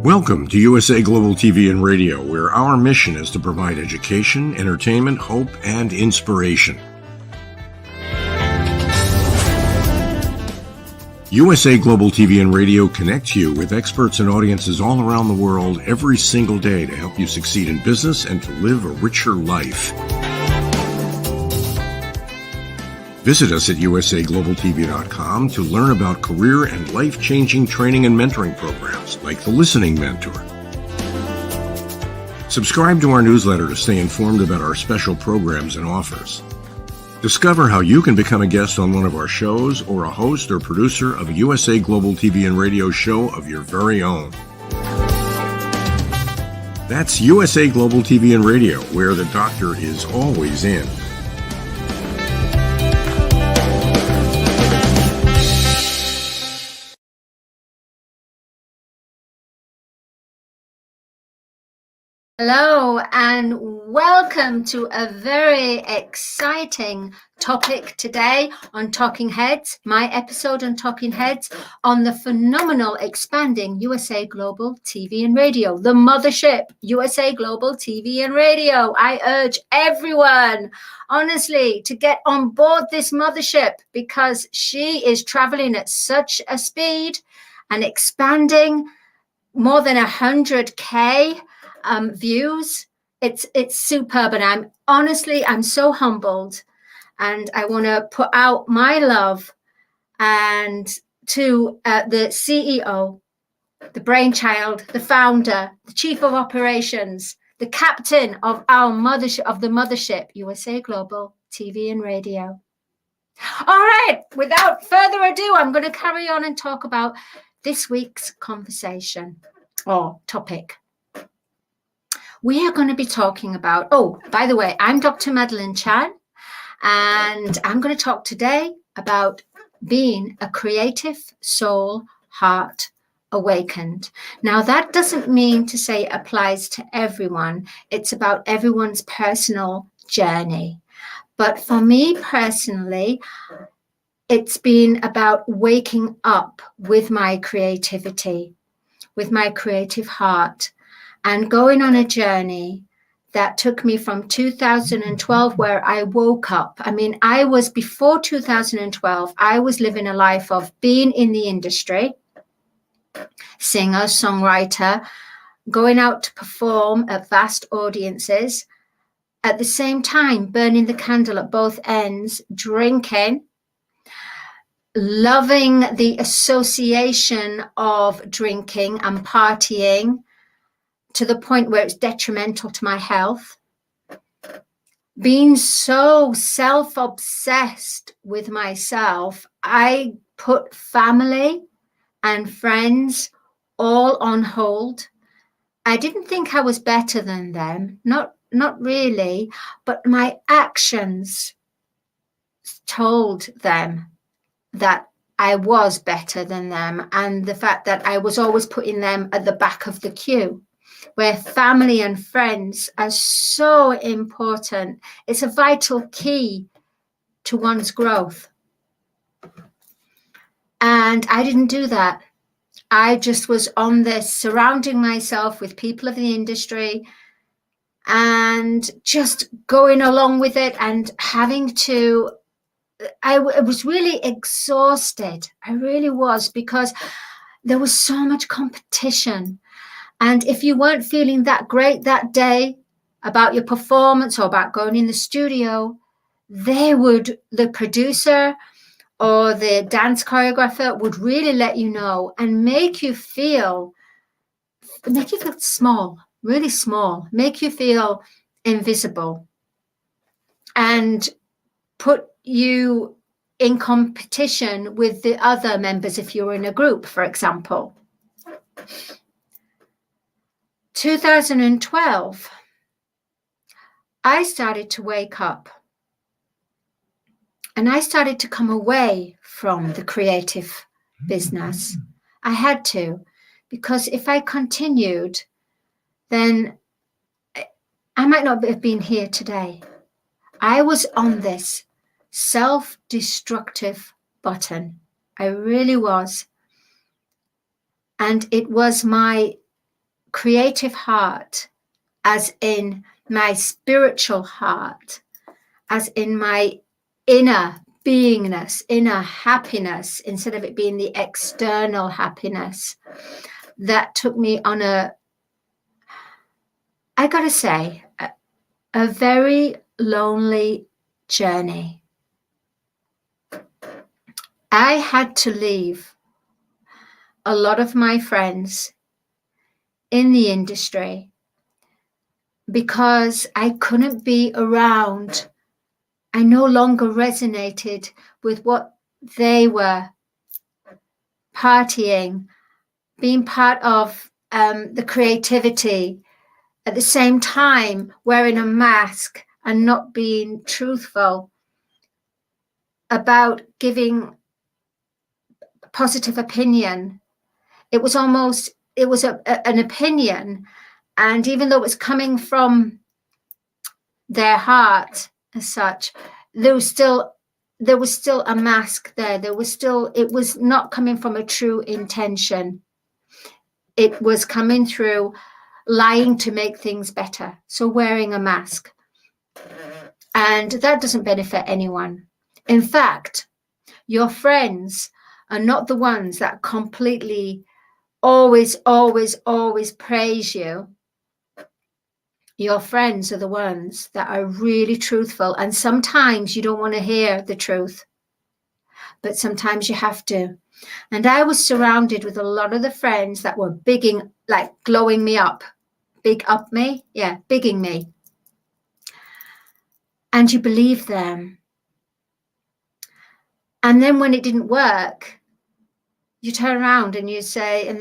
Welcome to USA Global TV and Radio, where our mission is to provide education, entertainment, hope, and inspiration. USA Global TV and Radio connects you with experts and audiences all around the world every single day to help you succeed in business and to live a richer life. Visit us at usaglobaltv.com to learn about career and life-changing training and mentoring programs like the Listening Mentor. Subscribe to our newsletter to stay informed about our special programs and offers. Discover how you can become a guest on one of our shows or a host or producer of a USA Global TV and Radio show of your very own. That's USA Global TV and Radio, where the doctor is always in. Hello and welcome to a very exciting topic today on Talking Heads, my episode on Talking Heads on the phenomenal expanding USA Global TV and Radio, the mothership, USA Global TV and Radio. I urge everyone, honestly, to get on board this mothership because she is traveling at such a speed and expanding more than 100K views. It's superb, and I'm so humbled, and I want to put out my love and to the CEO, the brainchild, the founder, the chief of operations, the captain of our mothership, USA Global TV and Radio. All right, without further ado, I'm going to carry on and talk about this week's conversation or topic. We are going to be talking about, by the way, I'm Dr. Madeline Chan, and I'm going to talk today about being a creative soul heart awakened. Now, that doesn't mean to say it applies to everyone. It's about everyone's personal journey. But for me personally, it's been about waking up with my creativity, with my creative heart, and going on a journey that took me from 2012, where I woke up. Before 2012, I was living a life of being in the industry, singer, songwriter, going out to perform at vast audiences, at the same time burning the candle at both ends, drinking, loving the association of drinking and partying, to the point where it's detrimental to my health, being so self-obsessed with myself, I put family and friends all on hold. I didn't think I was better than them, not really, but my actions told them that I was better than them, and the fact that I was always putting them at the back of the queue, where family and friends are so important. It's a vital key to one's growth. And I didn't do that. I just was on this, surrounding myself with people of the industry and just going along with it and I was really exhausted. I really was, because there was so much competition. And if you weren't feeling that great that day about your performance or about going in the studio, the producer or the dance choreographer would really let you know and make you feel small, really small, make you feel invisible, and put you in competition with the other members if you were in a group, for example. 2012, I started to wake up, and I started to come away from the creative business. I had to, because if I continued, then I might not have been here today. I was on this self-destructive button. I really was. And it was my creative heart, as in my spiritual heart, as in my inner beingness, inner happiness, instead of it being the external happiness, that took me on I gotta say, a very lonely journey. I had to leave a lot of my friends in the industry because I couldn't be around. I no longer resonated with what they were partying, being part of the creativity, at the same time wearing a mask and not being truthful about giving positive opinion. It was an opinion, and even though it was coming from their heart as such, there was still a mask there. It was not coming from a true intention. It was coming through lying to make things better. So wearing a mask. And that doesn't benefit anyone. In fact, your friends are not the ones that completely always praise you. Your friends are the ones that are really truthful. And sometimes you don't want to hear the truth, but sometimes you have to. And I was surrounded with a lot of the friends that were bigging, like glowing me up. Big up me? Yeah, bigging me. And you believe them. And then when it didn't work, you turn around and they say, I'm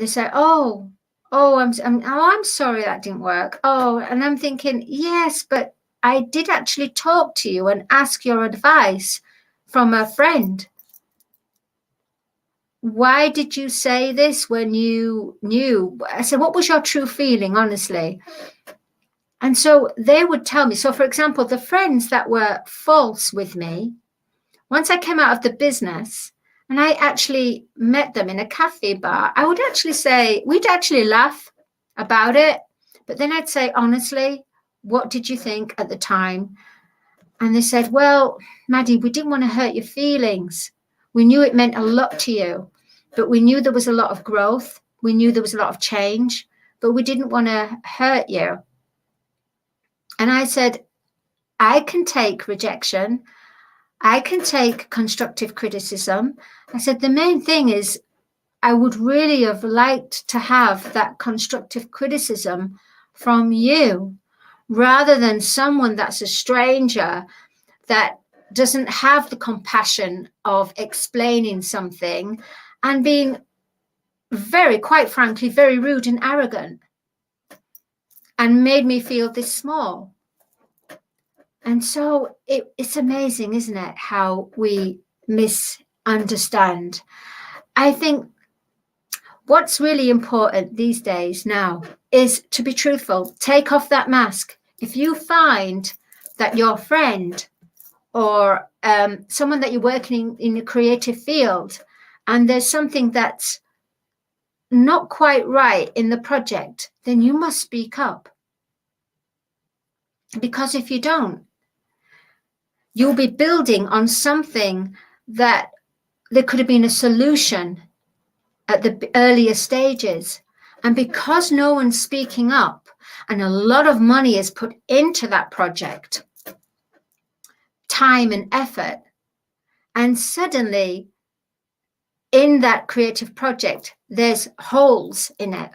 sorry that didn't work. Oh, and I'm thinking, yes, but I did actually talk to you and ask your advice from a friend. Why did you say this when you knew? I said, what was your true feeling, honestly? And so they would tell me. So, for example, the friends that were false with me, once I came out of the business and I actually met them in a cafe bar, I would actually say, we'd actually laugh about it. But then I'd say, honestly, what did you think at the time? And they said, well, Maddie, we didn't want to hurt your feelings. We knew it meant a lot to you, but we knew there was a lot of growth. We knew there was a lot of change, but we didn't want to hurt you. And I said, I can take rejection. I can take constructive criticism. I said, the main thing is I would really have liked to have that constructive criticism from you rather than someone that's a stranger that doesn't have the compassion of explaining something and being quite frankly, very rude and arrogant and made me feel this small. And so it's amazing, isn't it, how we misunderstand. I think what's really important these days now is to be truthful. Take off that mask. If you find that your friend or someone that you're working in a creative field and there's something that's not quite right in the project, then you must speak up. Because if you don't, you'll be building on something that there could have been a solution at the earlier stages. And because no one's speaking up and a lot of money is put into that project, time and effort, and suddenly in that creative project, there's holes in it.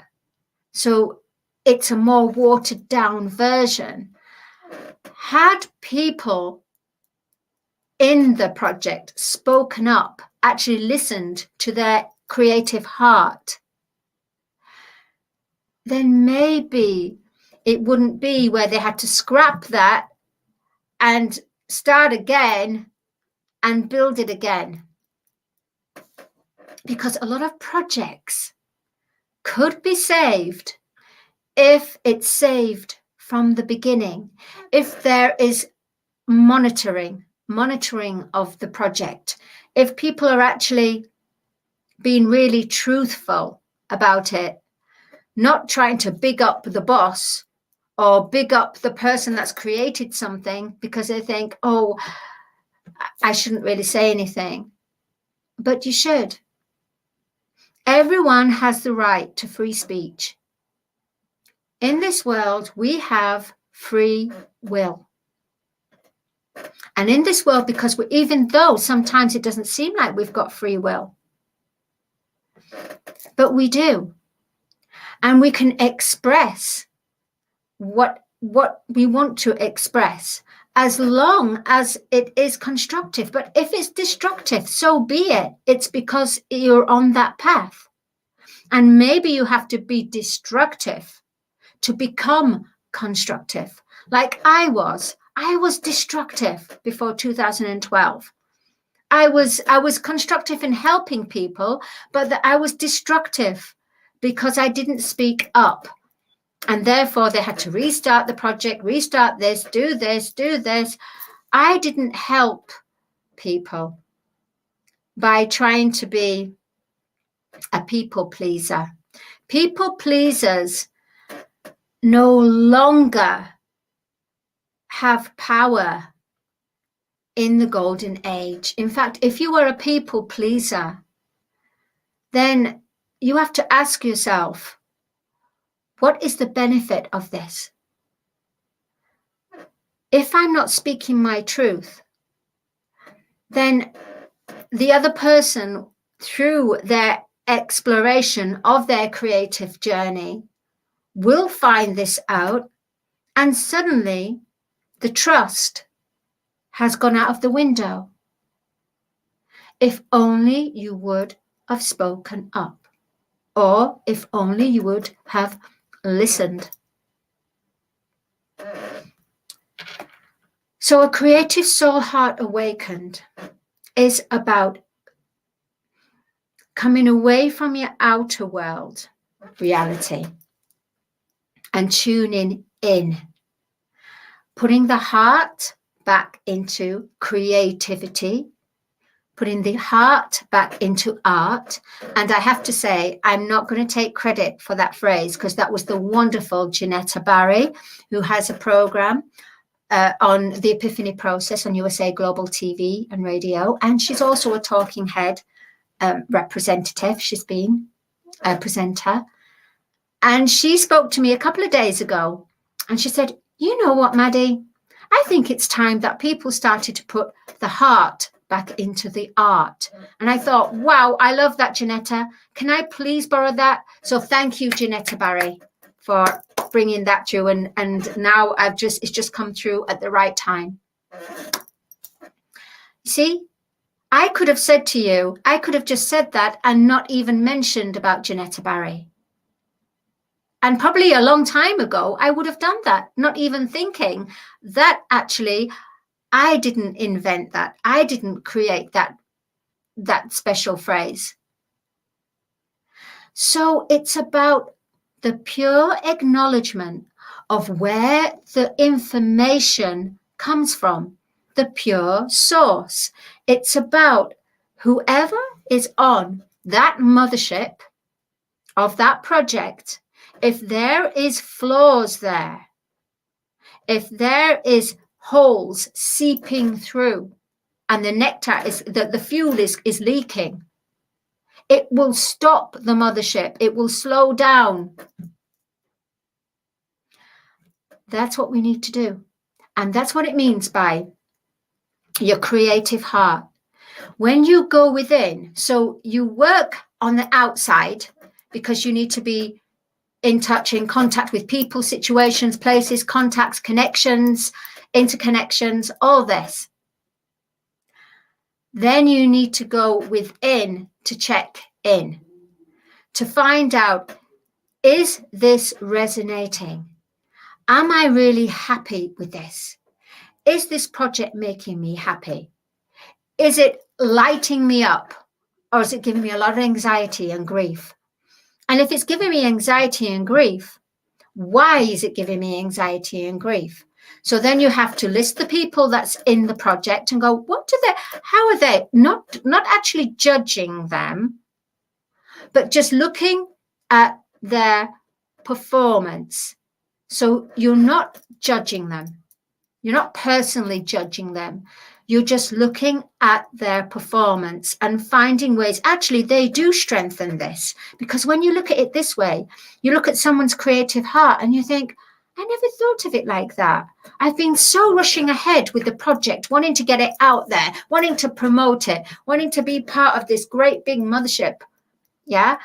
So it's a more watered down version. Had people in the project spoken up, actually listened to their creative heart, then maybe it wouldn't be where they had to scrap that and start again and build it again. Because a lot of projects could be saved if it's saved from the beginning, if there is monitoring of the project, if people are actually being really truthful about it, not trying to big up the boss or big up the person that's created something because they think, oh, I shouldn't really say anything. But you should. Everyone has the right to free speech. In this world, we have free will. And in this world, because even though sometimes it doesn't seem like we've got free will, but we do. And we can express what we want to express as long as it is constructive. But if it's destructive, so be it. It's because you're on that path. And maybe you have to be destructive to become constructive. Like I was destructive before 2012. I was constructive in helping people, but that I was destructive because I didn't speak up. And therefore they had to restart the project, restart this, do this, do this. I didn't help people by trying to be a people pleaser. People pleasers no longer have power in the golden age. In fact, if you were a people pleaser, then you have to ask yourself, what is the benefit of this? If I'm not speaking my truth, then the other person, through their exploration of their creative journey, will find this out, and suddenly the trust has gone out of the window. If only you would have spoken up, or if only you would have listened. So a creative soul heart awakened is about coming away from your outer world reality and tuning in, putting the heart back into creativity, putting the heart back into art. And I have to say, I'm not going to take credit for that phrase, because that was the wonderful Janetta Barry, who has a program on the Epiphany process on USA Global TV and radio. And she's also a talking head representative. She's been a presenter. And she spoke to me a couple of days ago, and she said, you know what, Maddie? I think it's time that people started to put the heart back into the art. And I thought, wow, I love that, Janetta. Can I please borrow that? So thank you, Janetta Barry, for bringing that through. And now it's just come through at the right time. See, I could have said to you, I could have just said that and not even mentioned about Janetta Barry. And probably a long time ago, I would have done that, not even thinking that actually I didn't invent that. I didn't create that special phrase. So it's about the pure acknowledgement of where the information comes from, the pure source. It's about whoever is on that mothership of that project. If there is flaws there, if there is holes seeping through and the nectar is that the fuel is leaking, it will stop the mothership. It will slow down. That's what we need to do. And that's what it means by your creative heart. When you go within, so you work on the outside because you need to be in touch, in contact with people, situations, places, contacts, connections, interconnections, all this. Then you need to go within to check in, to find out, is this resonating? Am I really happy with this? Is this project making me happy? Is it lighting me up? Or is it giving me a lot of anxiety and grief? And if it's giving me anxiety and grief, why is it giving me anxiety and grief? So then you have to list the people that's in the project and go, how are they? Not actually judging them, but just looking at their performance. So you're not judging them. You're not personally judging them. You're just looking at their performance and finding ways. Actually, they do strengthen this, because when you look at it this way, you look at someone's creative heart and you think, I never thought of it like that. I've been so rushing ahead with the project, wanting to get it out there, wanting to promote it, wanting to be part of this great big mothership. Yeah.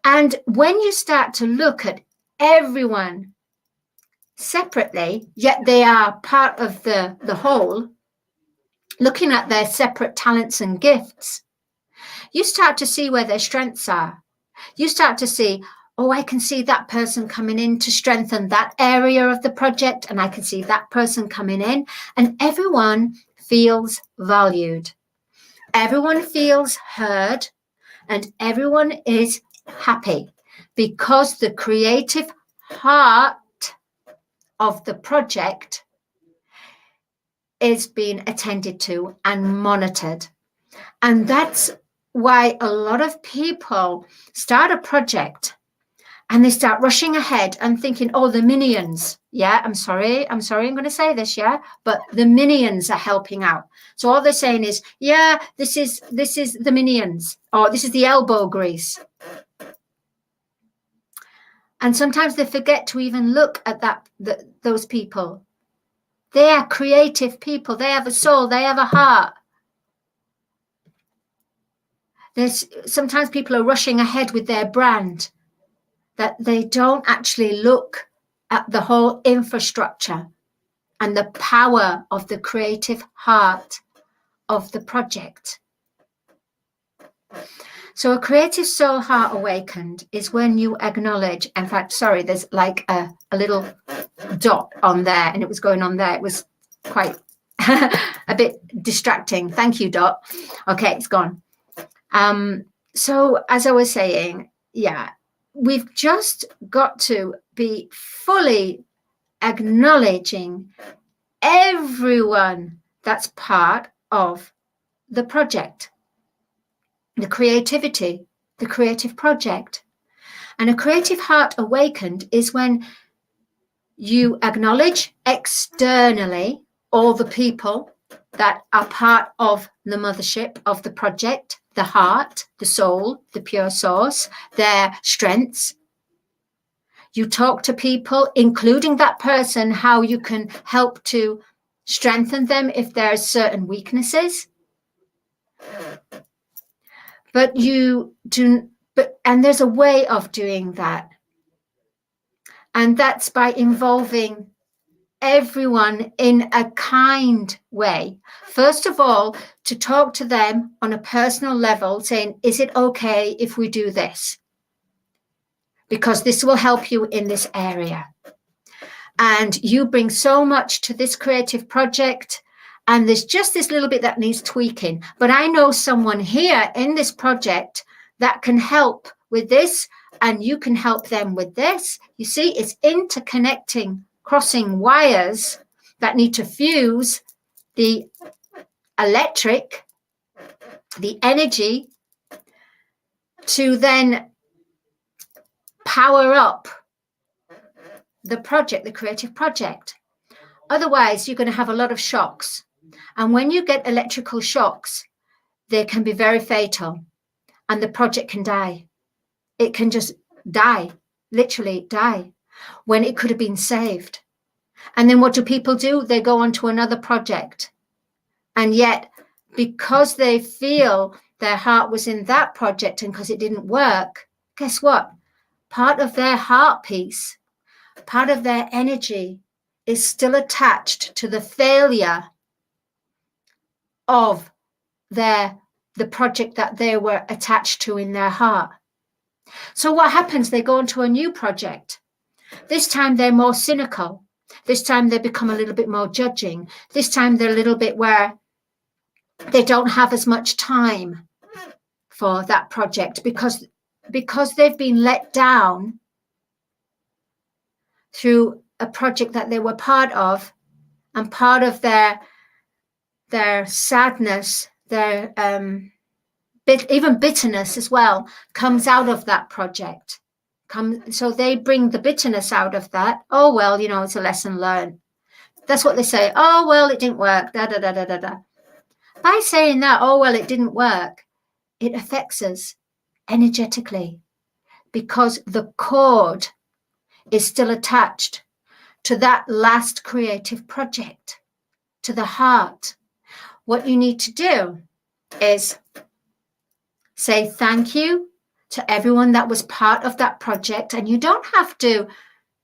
And when you start to look at everyone separately, yet they are part of the whole, looking at their separate talents and gifts, you start to see where their strengths are. You start to see, oh, I can see that person coming in to strengthen that area of the project, and I can see that person coming in, and everyone feels valued. Everyone feels heard, and everyone is happy because the creative heart of the project is being attended to and monitored. And that's why a lot of people start a project and they start rushing ahead and thinking, oh, the minions. Yeah, I'm sorry, I'm going to say this, yeah, but the minions are helping out. So all they're saying is, yeah, this is the minions, or this is the elbow grease. And sometimes they forget to even look at those people. They are creative people. They have a soul. They have a heart. Sometimes people are rushing ahead with their brand, that they don't actually look at the whole infrastructure and the power of the creative heart of the project. So a creative soul heart awakened is when you acknowledge, in fact, sorry, there's like a little dot on there and it was going on there. It was quite a bit distracting. Thank you, Dot. Okay, it's gone. So as I was saying, yeah, we've just got to be fully acknowledging everyone that's part of the project, the creativity, the creative project. And a creative heart awakened is when you acknowledge externally all the people that are part of the mothership of the project, the heart, the soul, the pure source, their strengths. You talk to people, including that person, how you can help to strengthen them if there's certain weaknesses. But and there's a way of doing that. And that's by involving everyone in a kind way. First of all, to talk to them on a personal level, saying, is it okay if we do this? Because this will help you in this area. And you bring so much to this creative project, and there's just this little bit that needs tweaking. But I know someone here in this project that can help with this, and you can help them with this. You see, it's interconnecting, crossing wires that need to fuse the electric, the energy, to then power up the project, the creative project. Otherwise, you're going to have a lot of shocks. And when you get electrical shocks, they can be very fatal, and the project can die. It can just die, literally die, when it could have been saved. And then what do people do? They go on to another project. And yet, because they feel their heart was in that project and because it didn't work, guess what? Part of their heart piece, part of their energy is still attached to the failure of the project that they were attached to in their heart. So what happens? They go on to a new project. This time they're more cynical. This time they become a little bit more judging. This time they're a little bit where they don't have as much time for that project because they've been let down through a project that they were part of, and part of their sadness, their even bitterness as well, comes out of that project. So they bring the bitterness out of that. Oh, well, it's a lesson learned. That's what they say. Oh, well, it didn't work. Da, da, da, da, da, da. By saying that, oh, well, it didn't work, it affects us energetically because the cord is still attached to that last creative project, to the heart. What you need to do is say thank you to everyone that was part of that project. And you don't have to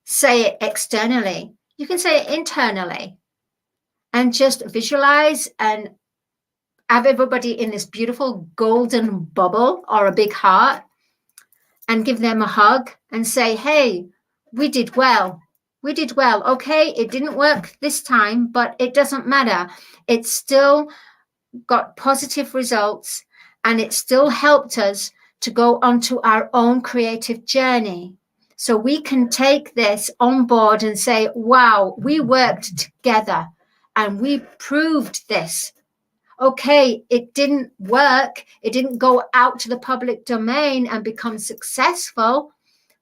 say it externally. You can say it internally and just visualize and have everybody in this beautiful golden bubble or a big heart and give them a hug and say, hey, we did well. We did well. Okay, it didn't work this time, but it doesn't matter. It still got positive results and it still helped us to go onto our own creative journey. So we can take this on board and say, wow, we worked together and we proved this. Okay, it didn't work. It didn't go out to the public domain and become successful.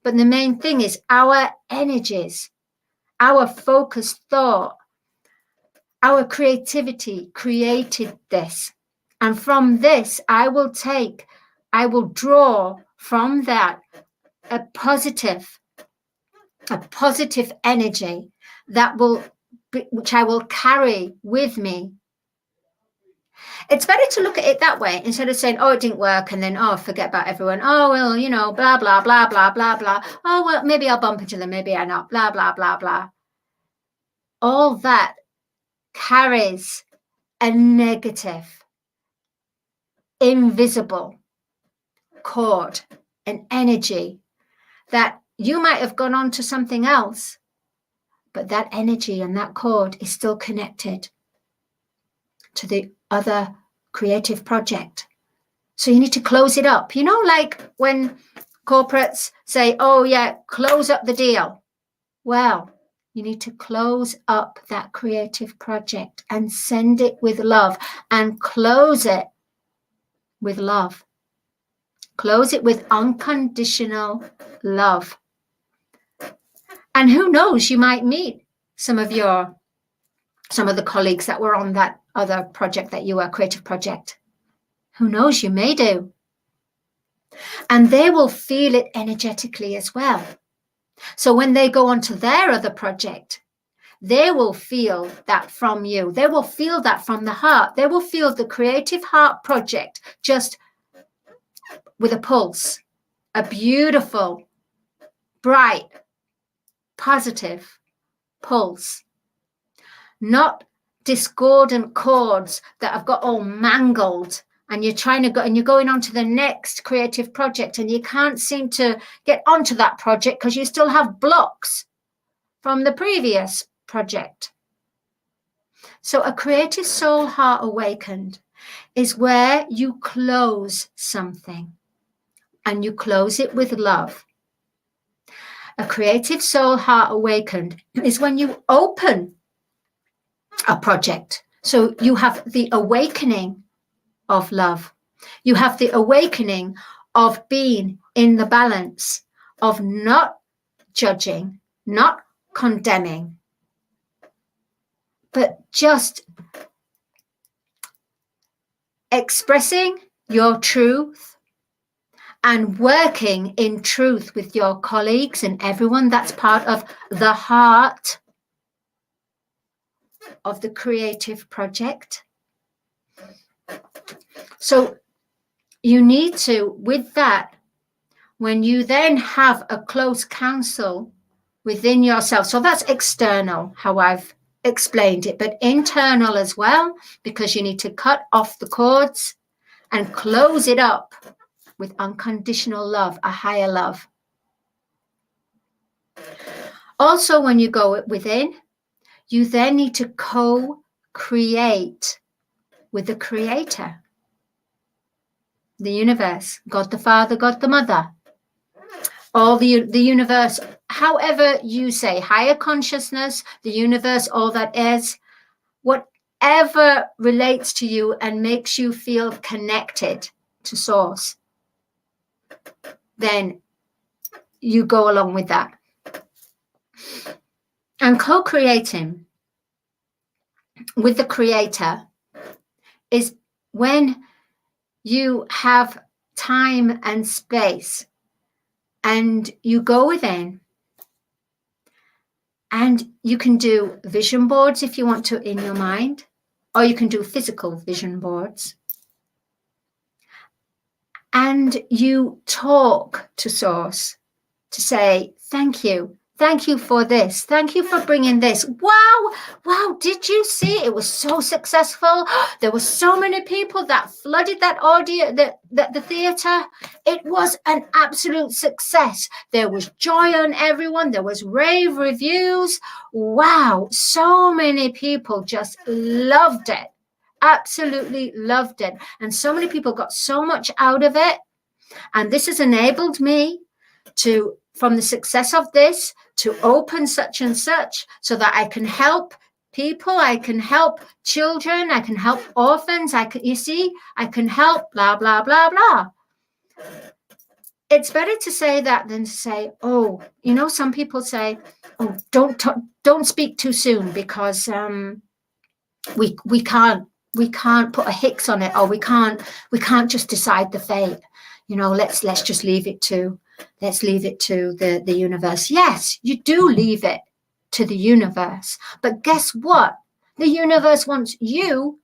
But the main thing is our energies, our focused thought, our creativity created this. And from this, I will draw from that a positive energy which I will carry with me. It's better to look at it that way instead of saying, oh, it didn't work. And then, oh, forget about everyone. Oh, well, blah, blah, blah, blah, blah, blah. Oh, well, maybe I'll bump into them. Maybe I not. Blah, blah, blah, blah. All that carries a negative, invisible cord, an energy that you might have gone on to something else, but that energy and that cord is still connected to the other creative project. So you need to close it up. Like when corporates say, oh, yeah, close up the deal. Well, you need to close up that creative project and send it with love and close it with love. Close it with unconditional love. And who knows, you might meet some of the colleagues that were on that other project that you were, creative project. Who knows, you may do. And they will feel it energetically as well. So when they go on to their other project, they will feel that from you. They will feel that from the heart. They will feel the creative heart project just with a pulse, a beautiful, bright, positive pulse. Not discordant chords that have got all mangled and you're trying to go and you're going on to the next creative project and you can't seem to get onto that project because you still have blocks from the previous project. So a creative soul heart awakened is where you close something and you close it with love. A creative soul heart awakened is when you open a project. So you have the awakening of love. You have the awakening of being in the balance, of not judging, not condemning, but just expressing your truth and working in truth with your colleagues and everyone that's part of the heart of the creative project. So you need to, with that, when you then have a close counsel within yourself, so that's external, how I've explained it, but internal as well, because you need to cut off the cords and close it up with unconditional love, a higher love. Also, when you go within, you then need to co-create with the Creator, the universe, God the Father, God the Mother, all the universe, however you say, higher consciousness, the universe, all that is, whatever relates to you and makes you feel connected to Source, then you go along with that. And co-creating with the creator is when you have time and space and you go within, and you can do vision boards if you want to in your mind, or you can do physical vision boards. And you talk to Source to say, thank you. Thank you for this. Thank you for bringing this. Wow. Wow. Did you see? It was so successful. There were so many people that flooded that audience, the theatre. It was an absolute success. There was joy on everyone. There was rave reviews. Wow. So many people just loved it. Absolutely loved it. And so many people got so much out of it. And this has enabled me to, from the success of this, to open such and such so that I can help people, I can help children, I can help orphans, I can help blah, blah, blah, blah. It's better to say that than to say, oh, you know, some people say, oh, don't speak too soon because we can't put a Hicks on it, or we can't just decide the fate. You know, let's just leave it to the universe. Yes, you do leave it to the universe. But guess what? The universe wants you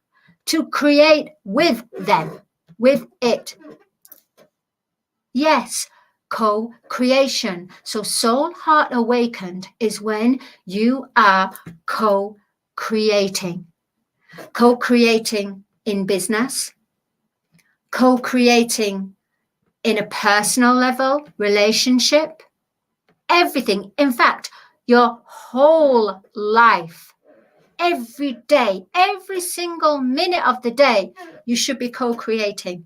to create with them, with it. Yes, co-creation. So Soul Heart Awakened is when you are co-creating. Co-creating in business, co-creating in a personal level, relationship, everything. In fact, your whole life, every day, every single minute of the day, you should be co-creating.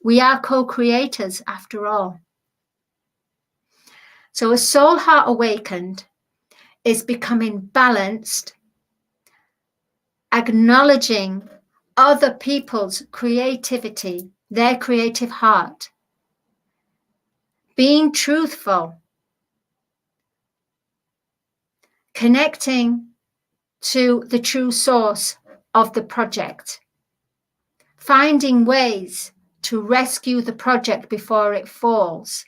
We are co-creators after all. So a Soul Heart Awakened is becoming balanced, acknowledging other people's creativity, their creative heart, being truthful, connecting to the true source of the project, finding ways to rescue the project before it falls,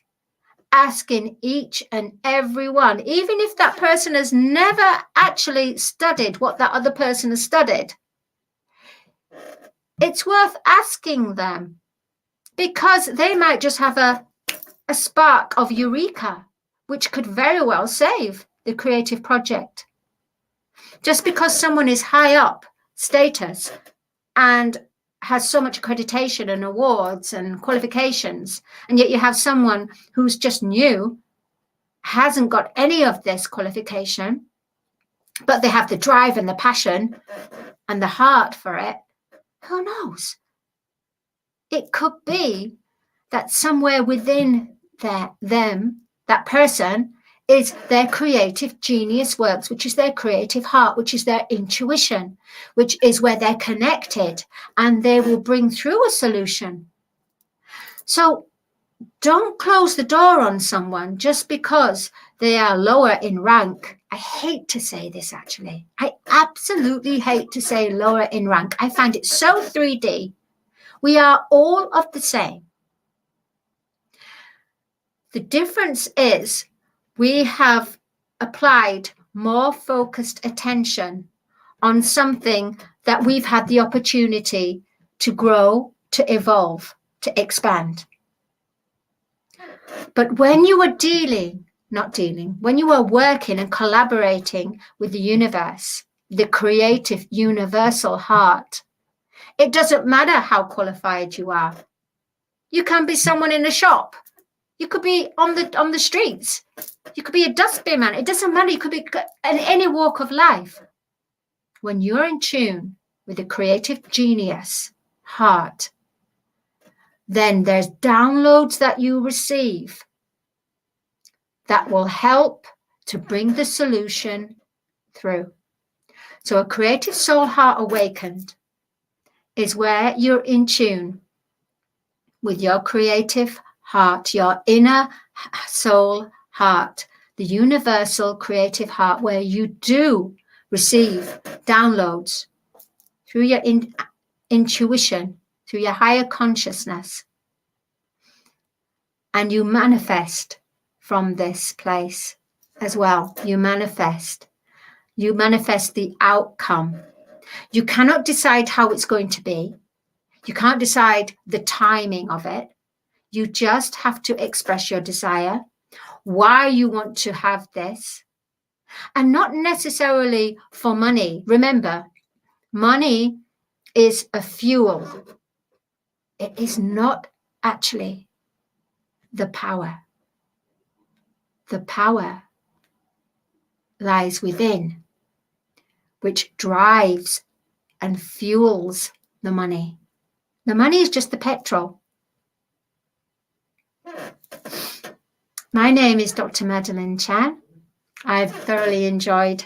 asking each and every one, even if that person has never actually studied what that other person has studied, it's worth asking them, because they might just have a spark of eureka, which could very well save the creative project. Just because someone is high up status and has so much accreditation and awards and qualifications, and yet you have someone who's just new, hasn't got any of this qualification, but they have the drive and the passion and the heart for it, who knows? It could be that somewhere within that person is their creative genius works, which is their creative heart, which is their intuition, which is where they're connected, and they will bring through a solution. So don't close the door on someone just because they are lower in rank. I hate to say this, actually. I absolutely hate to say lower in rank. I find it so 3D. We are all of the same. The difference is we have applied more focused attention on something that we've had the opportunity to grow, to evolve, to expand. But when you are when you are working and collaborating with the universe, the creative universal heart, it doesn't matter how qualified you are. You can be someone in a shop. You could be on the streets. You could be a dustbin man. It doesn't matter. You could be in any walk of life. When you're in tune with the creative genius heart, then there's downloads that you receive that will help to bring the solution through. So a creative soul heart awakened is where you're in tune with your creative heart, your inner soul heart, the universal creative heart, where you do receive downloads through your intuition, through your higher consciousness, and you manifest from this place as well. You manifest the outcome. You cannot decide how it's going to be. You can't decide the timing of it. You just have to express your desire, why you want to have this, and not necessarily for money. Remember, money is a fuel. It is not actually the power. The power lies within, which drives and fuels the money. The money is just the petrol. My name is Dr. Madeline Chan. I've thoroughly enjoyed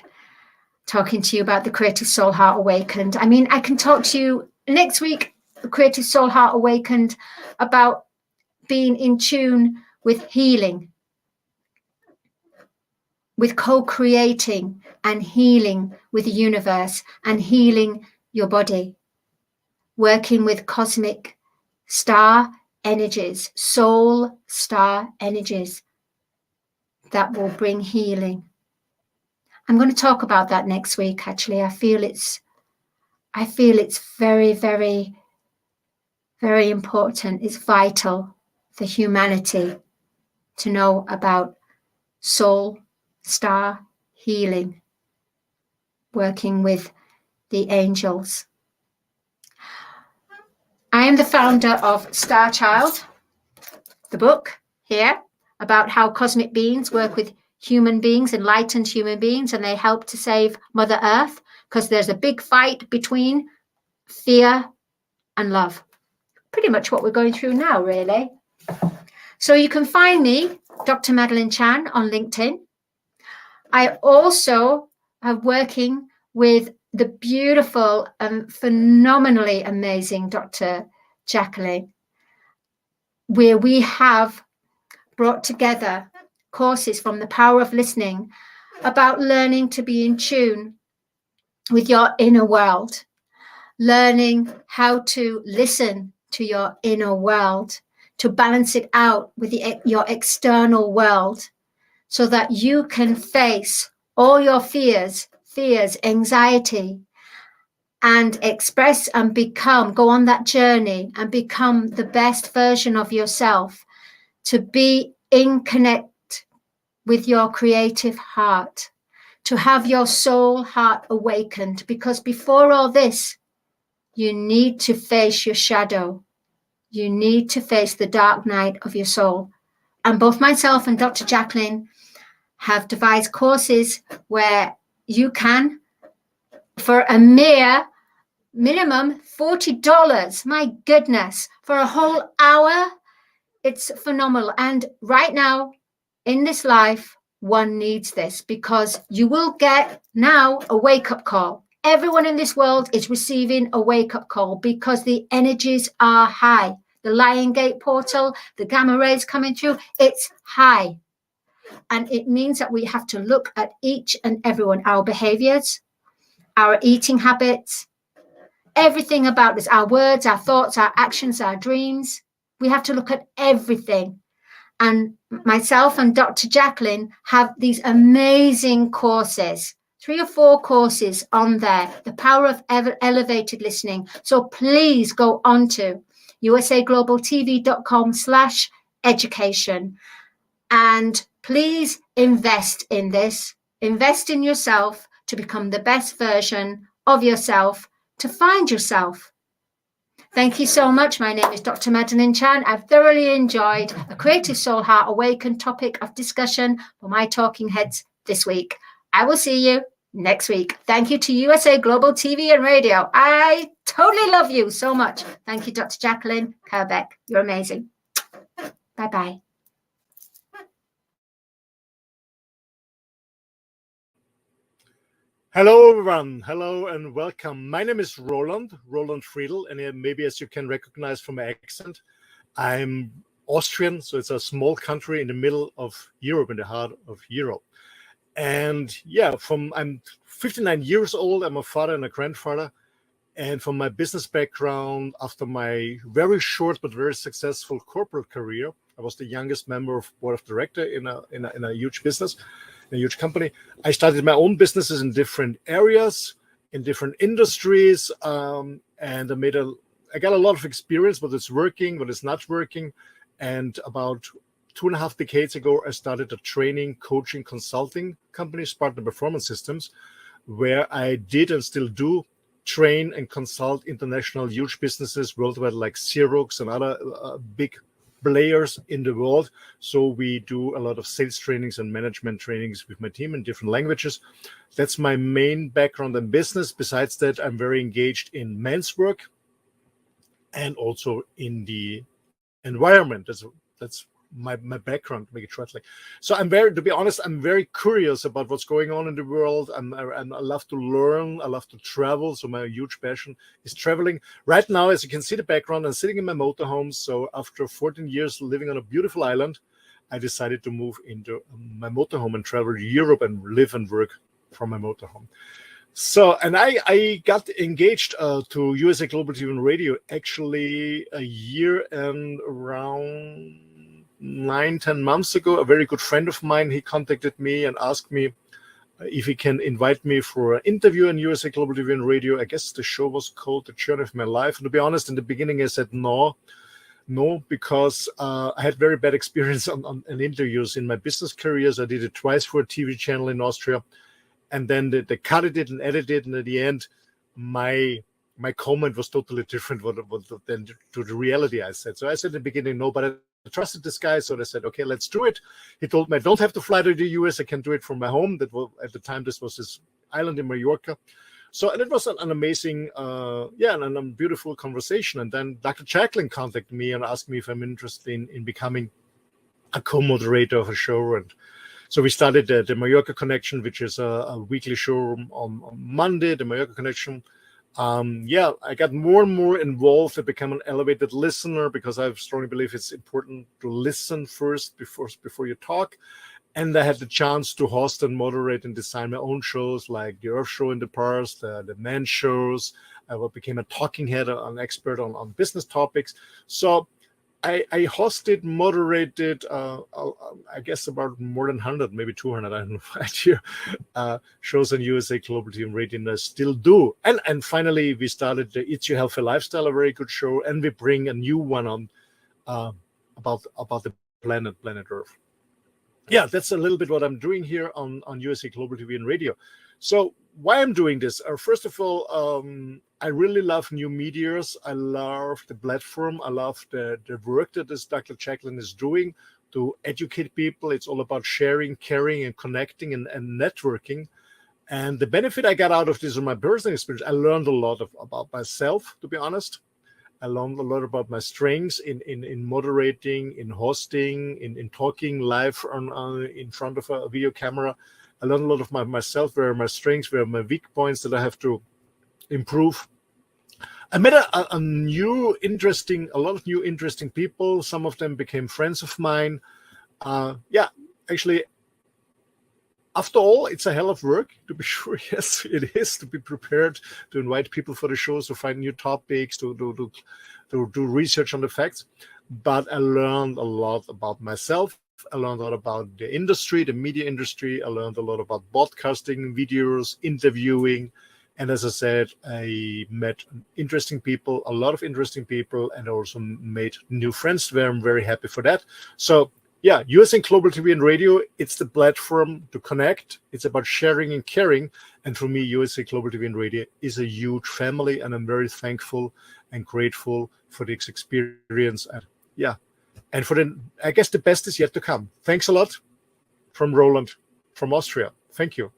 talking to you about the Creative Soul Heart Awakened. I mean, I can talk to you next week, the Creative Soul Heart Awakened, about being in tune with healing, with co-creating and healing with the universe and healing your body, working with cosmic star energies, soul star energies that will bring healing. I'm going to talk about that next week. Actually, I feel it's very, very, very important. It's vital for humanity to know about soul star healing, working with the angels. I am the founder of Star Child, the book here about how cosmic beings work with human beings, enlightened human beings, and they help to save Mother Earth, because there's a big fight between fear and love. Pretty much what we're going through now, really. So you can find me, Dr. Madeline Chan, on LinkedIn. I also am working with the beautiful and phenomenally amazing Dr. Jacqueline, where we have brought together courses from the power of listening about learning to be in tune with your inner world, learning how to listen to your inner world, to balance it out with your external world, so that you can face all your fears, anxiety, and express and go on that journey and become the best version of yourself, to be in connect with your creative heart, to have your soul heart awakened. Because before all this, you need to face your shadow. You need to face the dark night of your soul. And both myself and Dr. Jacqueline have devised courses where you can, for a mere minimum $40, my goodness, for a whole hour. It's phenomenal. And right now in this life, one needs this, because you will get now a wake-up call. Everyone in this world is receiving a wake-up call because the energies are high. The Lion Gate portal, the gamma rays coming through, it's high. And it means that we have to look at each and everyone, our behaviors, our eating habits, everything about this, our words, our thoughts, our actions, our dreams. We have to look at everything. And myself and Dr. Jacqueline have these amazing courses, 3 or 4 courses on there, the power of elevated listening. So please go on to usaglobaltv.com/education. And please invest in this, invest in yourself to become the best version of yourself, to find yourself. Thank you so much. My name is Dr. Madeline Chan. I've thoroughly enjoyed a Creative Soul Heart Awakened topic of discussion for my talking heads this week. I will see you next week. Thank you to USA Global TV and Radio. I totally love you so much. Thank you, Dr. Jacqueline Kerbeck. You're amazing. Bye-bye. Hello, everyone. Hello and welcome. My name is Roland Friedl, and maybe as you can recognize from my accent, I'm Austrian, so it's a small country in the middle of Europe, in the heart of Europe. And yeah, I'm 59 years old. I'm a father and a grandfather. And from my business background, after my very short but very successful corporate career, I was the youngest member of board of directors in a huge business, in a huge company. I started my own businesses in different areas, in different industries, and I got a lot of experience, what is working, what is not working. And about 2.5 decades ago, I started a training, coaching, consulting company, Spartan Performance Systems, where I did and still do train and consult international huge businesses worldwide like Xerox and other big players in the world. So we do a lot of sales trainings and management trainings with my team in different languages. That's my main background in business. Besides that, I'm very engaged in men's work and also in the environment. That's my background, make it short. So to be honest, I'm very curious about what's going on in the world. And I love to learn. I love to travel. So my huge passion is traveling. Right now, as you can see the background, I'm sitting in my motorhome. So after 14 years living on a beautiful island, I decided to move into my motorhome and travel to Europe and live and work from my motorhome. So, and I got engaged to USA Global TV and Radio actually a year and around 9-10 months ago. A very good friend of mine, he contacted me and asked me if he can invite me for an interview on USA Global TV and Radio. I guess the show was called The Journey of My Life. And to be honest, in the beginning, I said no, because I had very bad experience on interviews in my business careers. I did it twice for a TV channel in Austria. And then they cut it and edited it. And at the end, my comment was totally different than to the reality I said. So I said in the beginning, no, but I trusted this guy. So they said, okay, let's do it. He told me I don't have to fly to the US. I can do it from my home. That was, at the time, this was his island in Mallorca. So, and it was an amazing, and a beautiful conversation. And then Dr. Jacqueline contacted me and asked me if I'm interested in becoming a co-moderator of a show. And so we started the Mallorca Connection, which is a weekly show on Monday, the Mallorca Connection. I got more and more involved. I became an elevated listener because I strongly believe it's important to listen first before you talk. And I had the chance to host and moderate and design my own shows like the Earth Show in the past, the Men shows. I became a talking head, an expert on business topics. So I hosted, moderated, I guess about more than 100, maybe 200, I have no idea, shows on USA Global TV and Radio, and I still do. And finally, we started the It's Your Healthy Lifestyle, a very good show, and we bring a new one on about the planet Earth. Yeah, that's a little bit what I'm doing here on USA Global TV and Radio. So why I'm doing this? First of all, I really love new medias. I love the platform. I love the work that this Dr. Jacqueline is doing to educate people. It's all about sharing, caring, and connecting and networking. And the benefit I got out of this in my personal experience, I learned a lot about myself, to be honest. I learned a lot about my strengths in moderating, in hosting, in talking live in front of a video camera. I learned a lot of myself, where are my strengths, where are my weak points that I have to improve. I met a lot of new interesting people. Some of them became friends of mine. Actually, after all, it's a hell of work, to be sure. Yes, it is, to be prepared to invite people for the shows, to find new topics, to do research on the facts. But I learned a lot about myself. I learned a lot about the industry, the media industry. I learned a lot about broadcasting, videos, interviewing. And as I said, I met interesting people, a lot of interesting people, and also made new friends where I'm very happy for that. So yeah, USA Global TV and Radio, it's the platform to connect. It's about sharing and caring. And for me, USA Global TV and Radio is a huge family, and I'm very thankful and grateful for this experience. And I guess the best is yet to come. Thanks a lot from Roland from Austria. Thank you.